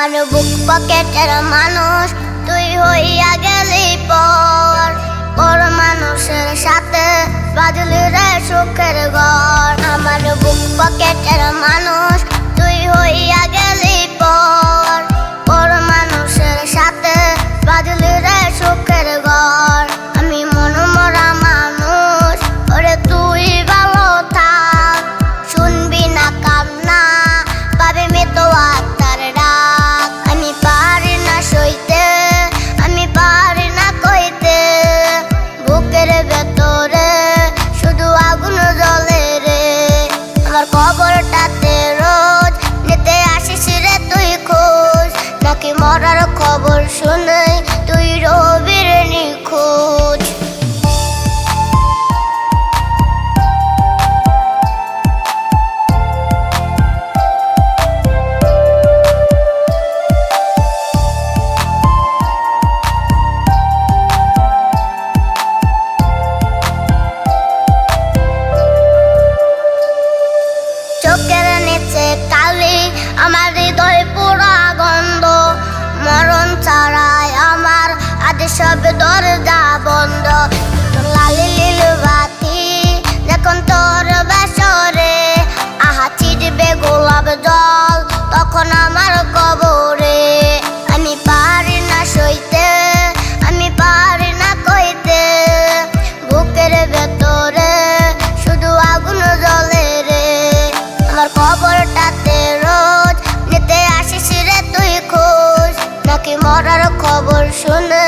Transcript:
আমার বুক পকেটের মানুষ তুই হইয়া গেলি পর মানুষের সাথে বাজলি রে সুখের ঘর। আমার বুক পকেটের মানুষ তুই হইয়া গেলি পর মানুষের সাথে বাজলি রে সুখের ঘর। আমি মনমরা মানুষ ওরে তুই ভালো থাক, শুনবি না কান্না পাবে মৃত্যু আত্মার ডাক। আমি পারি না সইতে, আমি পারি না কইতে, বুকের ভেতরে শুধু আগুন জ্বলে রে। আমার খবরটাতে রোজ নিতে আসিস রে তুই খোঁজ, নাকি মরার খবর শুনে তুই রবি রে নিখোঁজ। চোখের নিচে কালি আমার হৃদয় পুরা গন্ধ, মরণ ছাড়াই আমার আজ সব দরজা বন্ধ। লালি লীল বাতি যখন তোর বেসরে আহা ছিটবে গোলাপ জল তখন আমার কবরে। আমি পারি না সইতে, আমি পারি না কইতে, বুকের ভেতরে শুধু আগুন জ্বলে রে। আমার খবরটাতে রোজ নিতে আসিস রে তুই খোঁজ, নাকি মরার খবর শুনে